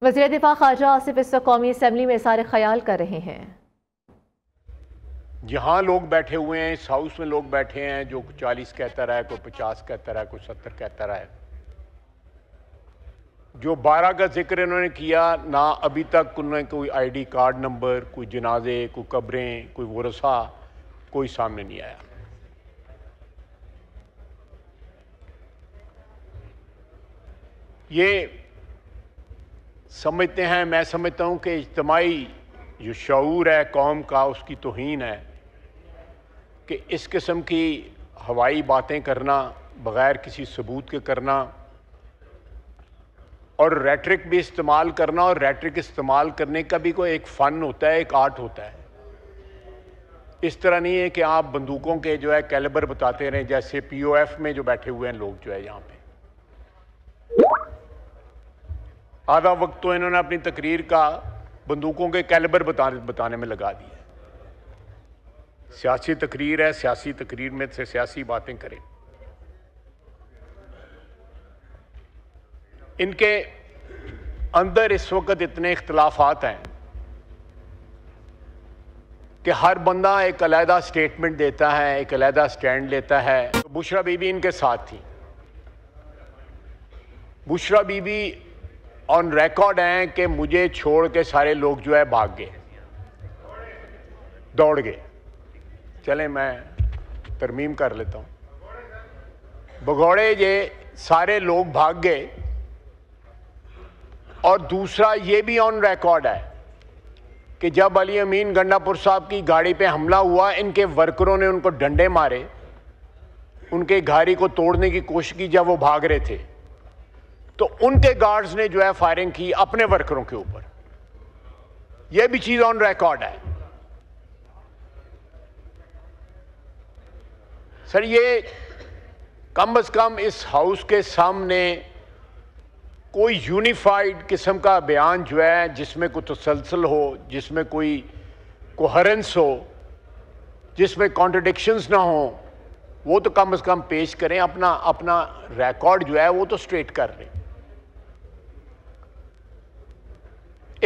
وزیر دفاع خارجہ آصف اس وقت قومی اسمبلی میں اظہار خیال کر رہے ہیں۔ یہاں لوگ بیٹھے ہوئے ہیں، اس ہاؤس میں لوگ بیٹھے ہیں جو 40 کہتا رہا ہے، کوئی 50 کہتا رہا ہے، کوئی 70 کہتا رہا ہے۔ جو 12 کا ذکر انہوں نے کیا، نہ ابھی تک انہوں نے کوئی آئی ڈی کارڈ نمبر، کوئی جنازے، کوئی قبریں، کوئی ورثہ کوئی سامنے نہیں آیا۔ یہ سمجھتے ہیں، میں سمجھتا ہوں کہ اجتماعی جو شعور ہے قوم کا، اس کی توہین ہے کہ اس قسم کی ہوائی باتیں کرنا، بغیر کسی ثبوت کے کرنا، اور ریٹرک بھی استعمال کرنا، اور ریٹرک استعمال کرنے کا بھی کوئی ایک فن ہوتا ہے، ایک آرٹ ہوتا ہے۔ اس طرح نہیں ہے کہ آپ بندوقوں کے جو ہے کیلیبر بتاتے رہیں، جیسے پی او ایف میں جو بیٹھے ہوئے ہیں لوگ جو ہے یہاں پہ، آدھا وقت تو انہوں نے اپنی تقریر کا بندوقوں کے کیلیبر بتانے میں لگا دیا۔ سیاسی تقریر ہے، سیاسی تقریر میں سے سیاسی باتیں کریں۔ ان کے اندر اس وقت اتنے اختلافات ہیں کہ ہر بندہ ایک علیحدہ سٹیٹمنٹ دیتا ہے، ایک علیحدہ سٹینڈ لیتا ہے۔ بشرا بی بی ان کے ساتھ تھی۔ بشرا بی بی آن ریکارڈ ہیں کہ مجھے چھوڑ کے سارے لوگ جو ہے بھاگ گئے، دوڑ گئے۔ چلیں میں ترمیم کر لیتا ہوں۔ بگوڑے یہ سارے لوگ بھاگ گئے، اور دوسرا یہ بھی آن ریکارڈ ہے کہ جب علی امین گنڈا پور صاحب کی گاڑی پہ حملہ ہوا، ان کے ورکروں نے ان کو ڈنڈے مارے، ان کے گاڑی کو توڑنے کی کوشش کی جب وہ بھاگ رہے تھے، تو ان کے گارڈز نے جو ہے فائرنگ کی اپنے ورکروں کے اوپر۔ یہ بھی چیز آن ریکارڈ ہے۔ سر یہ کم از کم اس ہاؤس کے سامنے کوئی یونیفائیڈ قسم کا بیان جو ہے، جس میں کوئی تسلسل ہو، جس میں کوئی کوہرنس ہو، جس میں کانٹرڈکشنز نہ ہوں، وہ تو کم از کم پیش کریں۔ اپنا ریکارڈ جو ہے وہ تو سٹریٹ کر لیں۔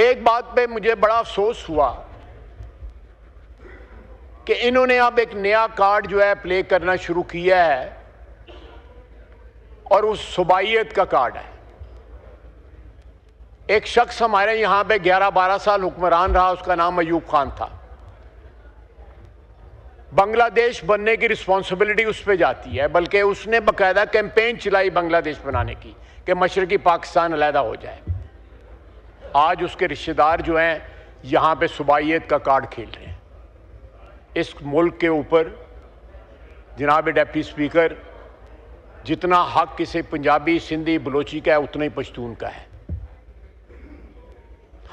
ایک بات پہ مجھے بڑا افسوس ہوا کہ انہوں نے اب ایک نیا کارڈ جو ہے پلے کرنا شروع کیا ہے، اور اس صوبائیت کا کارڈ ہے۔ ایک شخص ہمارے یہاں پہ 11-12 سال حکمران رہا، اس کا نام ایوب خان تھا۔ بنگلہ دیش بننے کی رسپانسبلٹی اس پہ جاتی ہے، بلکہ اس نے باقاعدہ کیمپین چلائی بنگلہ دیش بنانے کی کہ مشرقی پاکستان علیحدہ ہو جائے۔ آج اس کے رشتہ دار جو ہیں یہاں پہ صوبائیت کا کارڈ کھیل رہے ہیں۔ اس ملک کے اوپر جناب ڈپٹی اسپیکر، جتنا حق کسی پنجابی، سندھی، بلوچی کا ہے، اتنا ہی پشتون کا ہے۔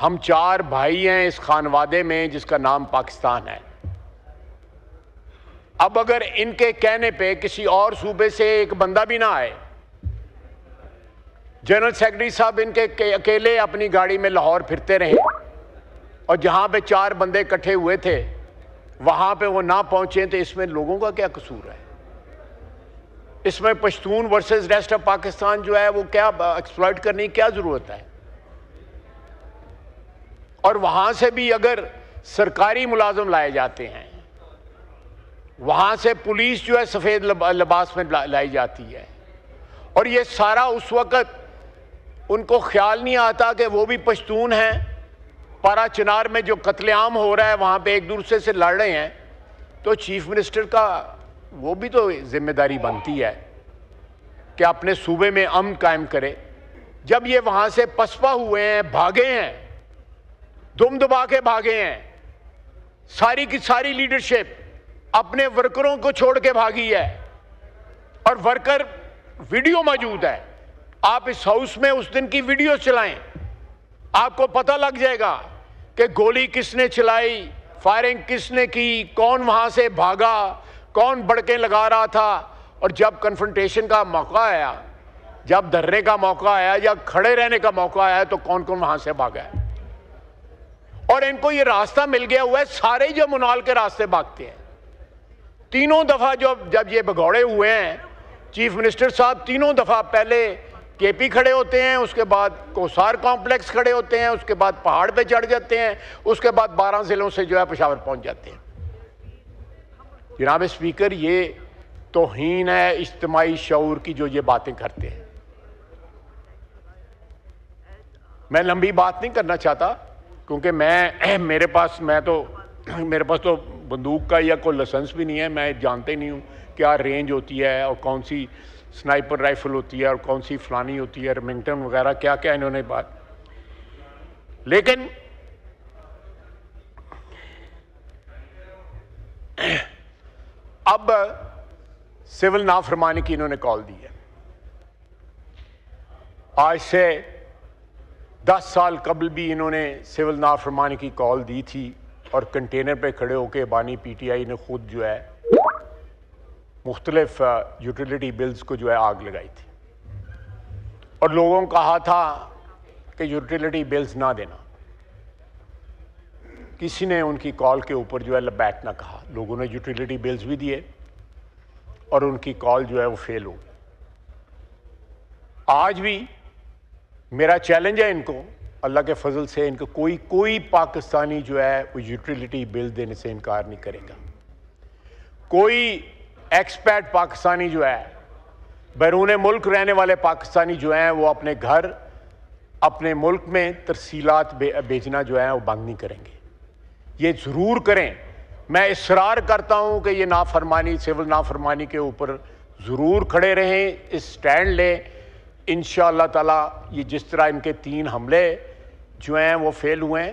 ہم 4 بھائی ہیں اس خانوادے میں جس کا نام پاکستان ہے۔ اب اگر ان کے کہنے پہ کسی اور صوبے سے ایک بندہ بھی نہ آئے، جنرل سیکرٹری صاحب ان کے اکیلے اپنی گاڑی میں لاہور پھرتے رہے، اور جہاں پہ 4 بندے اکٹھے ہوئے تھے وہاں پہ وہ نہ پہنچے، تو اس میں لوگوں کا کیا قصور ہے؟ اس میں Pashtun versus rest of Pakistan جو ہے وہ کیا ایکسپلائٹ کرنے کی کیا ضرورت ہے؟ اور وہاں سے بھی اگر سرکاری ملازم لائے جاتے ہیں، وہاں سے پولیس جو ہے سفید لباس میں لائی جاتی ہے، اور یہ سارا اس وقت ان کو خیال نہیں آتا کہ وہ بھی پشتون ہیں۔ پارا چنار میں جو قتل عام ہو رہا ہے وہاں پہ ایک دوسرے سے لڑ رہے ہیں، تو چیف منسٹر کا وہ بھی تو ذمہ داری بنتی ہے کہ اپنے صوبے میں امن قائم کرے۔ جب یہ وہاں سے پسپا ہوئے ہیں، بھاگے ہیں، دم دبا کے بھاگے ہیں، ساری کی ساری لیڈرشپ اپنے ورکروں کو چھوڑ کے بھاگی ہے، اور ورکر ویڈیو موجود ہے۔ آپ اس ہاؤس میں اس دن کی ویڈیو چلائیں، آپ کو پتہ لگ جائے گا کہ گولی کس نے چلائی، فائرنگ کس نے کی، کون وہاں سے بھاگا، کون بڑکیں لگا رہا تھا، اور جب کنفرنٹیشن کا موقع آیا، جب دھرنے کا موقع آیا یا کھڑے رہنے کا موقع آیا، تو کون کون وہاں سے بھاگا ہے۔ اور ان کو یہ راستہ مل گیا ہوا ہے، سارے جو منال کے راستے بھاگتے ہیں۔ تینوں دفعہ جب یہ بگوڑے ہوئے ہیں، چیف منسٹر صاحب تینوں دفعہ، پہلے KP کھڑے ہوتے ہیں, اس کے بعد کوسار کمپلیکس کھڑے ہوتے ہیں, اس کے بعد پہاڑ پہ چڑھ جاتے ہیں, اس کے بعد 12 ضلعوں سے جو ہے پشاور پہنچ جاتے ہیں. جناب اسپیکر, یہ توہین ہے اجتماعی شعور کی جو یہ باتیں کرتے ہیں. میں لمبی بات نہیں کرنا چاہتا کیونکہ میرے پاس تو بندوق کا یا کوئی لائسنس بھی نہیں ہے. میں جانتے نہیں ہوں کیا رینج ہوتی ہے اور کون سی سنائپر رائفل ہوتی ہے اور کون سی فلانی ہوتی ہے, ریمنگٹن وغیرہ کیا کیا انہوں نے بات. لیکن اب سول نافرمانی کی انہوں نے کال دی ہے. آج سے 10 سال قبل بھی انہوں نے سول نافرمانی کی کال دی تھی اور کنٹینر پہ کھڑے ہو کے بانی PTI نے خود جو ہے مختلف یوٹیلیٹی بلز کو جو ہے آگ لگائی تھی اور لوگوں کو کہا تھا کہ یوٹیلیٹی بلز نہ دینا. کسی نے ان کی کال کے اوپر جو ہے لبیک نہ کہا. لوگوں نے یوٹیلیٹی بلز بھی دیے اور ان کی کال جو ہے وہ فیل ہو گئی. آج بھی میرا چیلنج ہے ان کو, اللہ کے فضل سے ان کو کوئی پاکستانی جو ہے وہ یوٹیلیٹی بل دینے سے انکار نہیں کرے گا. کوئی ایکسپیٹ پاکستانی جو ہے, بیرون ملک رہنے والے پاکستانی جو ہیں, وہ اپنے گھر اپنے ملک میں ترسیلات بھیجنا جو ہے وہ بند نہیں کریں گے. یہ ضرور کریں. میں اصرار کرتا ہوں کہ یہ نافرمانی, سول نافرمانی کے اوپر ضرور کھڑے رہیں, اس سٹینڈ لیں. انشاءاللہ تعالیٰ یہ جس طرح ان کے 3 حملے جو ہیں وہ فیل ہوئے ہیں,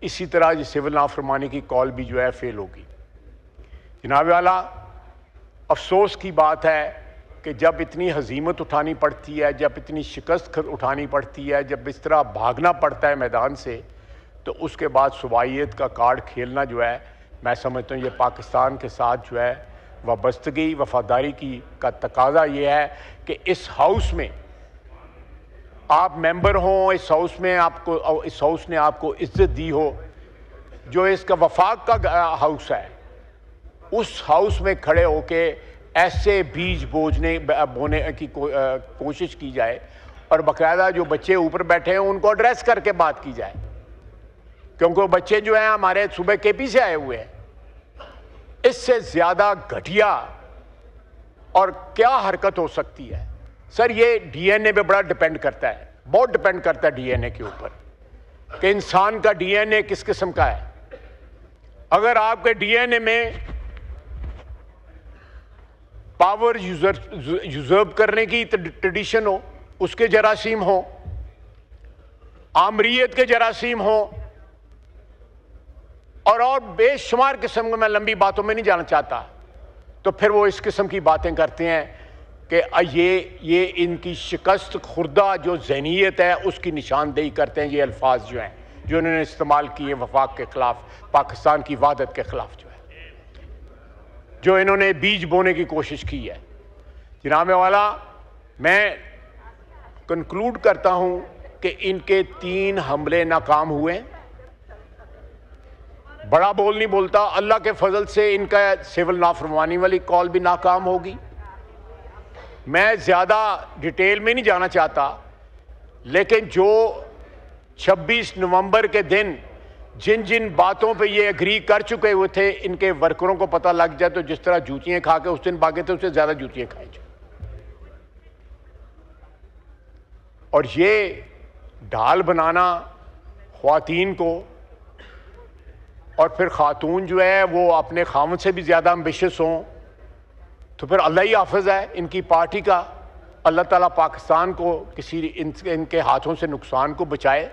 اسی طرح یہ سول نافرمانی کی کال بھی جو ہے فیل ہوگی. جناب والا, افسوس کی بات ہے کہ جب اتنی ہزیمت اٹھانی پڑتی ہے, جب اتنی شکست اٹھانی پڑتی ہے, جب اس طرح بھاگنا پڑتا ہے میدان سے, تو اس کے بعد صوبائیت کا کارڈ کھیلنا جو ہے, میں سمجھتا ہوں یہ پاکستان کے ساتھ جو ہے وابستگی وفاداری کا تقاضا یہ ہے کہ اس ہاؤس میں آپ ممبر ہوں, اس ہاؤس نے آپ کو عزت دی ہو, جو اس کا وفاق کا ہاؤس ہے, اس ہاؤس میں کھڑے ہو کے ایسے بیج بونے کی کوشش کی جائے اور باقاعدہ جو بچے اوپر بیٹھے ہیں ان کو ایڈریس کر کے بات کی جائے, کیونکہ وہ بچے جو ہیں ہمارے صوبے KP سے آئے ہوئے ہیں. اس سے زیادہ گھٹیا اور کیا حرکت ہو سکتی ہے؟ سر یہ DNA پہ بڑا ڈیپینڈ کرتا ہے, بہت ڈیپینڈ کرتا ہے DNA کے اوپر کہ انسان کا DNA کس قسم کا ہے. اگر آپ کے DNA میں پاور یوزرب کرنے کی ٹریڈیشن ہو, اس کے جراثیم ہوں, آمریت کے جراثیم ہوں, اور بے شمار قسم کو, میں لمبی باتوں میں نہیں جانا چاہتا, تو پھر وہ اس قسم کی باتیں کرتے ہیں کہ یہ ان کی شکست خوردہ جو ذہنیت ہے اس کی نشاندہی کرتے ہیں. یہ الفاظ جو ہیں جو انہوں نے استعمال کیے وفاق کے خلاف, پاکستان کی وحدت کے خلاف جو ہے, جو انہوں نے بیج بونے کی کوشش کی ہے. جناب والا, میں کنکلوڈ کرتا ہوں کہ ان کے 3 حملے ناکام ہوئے. بڑا بول نہیں بولتا, اللہ کے فضل سے ان کا سول نافرمانی والی کال بھی ناکام ہوگی. میں زیادہ ڈیٹیل میں نہیں جانا چاہتا, لیکن جو 26 نومبر کے دن جن باتوں پہ یہ اگری کر چکے ہوئے تھے, ان کے ورکروں کو پتہ لگ جائے تو جس طرح جوتیاں کھا کے اس دن بھاگے تھے, اس سے زیادہ جوتیاں کھائیں جائیں. اور یہ ڈھال بنانا خواتین کو, اور پھر خاتون جو ہے وہ اپنے خاوند سے بھی زیادہ امبیشس ہوں, تو پھر اللہ ہی حافظ ہے ان کی پارٹی کا. اللہ تعالیٰ پاکستان کو ان کے ہاتھوں سے نقصان کو بچائے.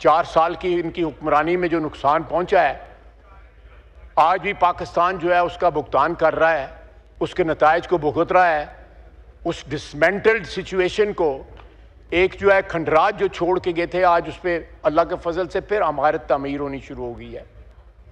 4 سال کی ان کی حکمرانی میں جو نقصان پہنچا ہے, آج بھی پاکستان جو ہے اس کا بھگتان کر رہا ہے, اس کے نتائج کو بھگت رہا ہے. اس ڈسمینٹلڈ سچویشن کو, ایک جو ہے کھنڈرات جو چھوڑ کے گئے تھے, آج اس پہ اللہ کے فضل سے پھر عمارت تعمیر ہونی شروع ہو گئی ہے.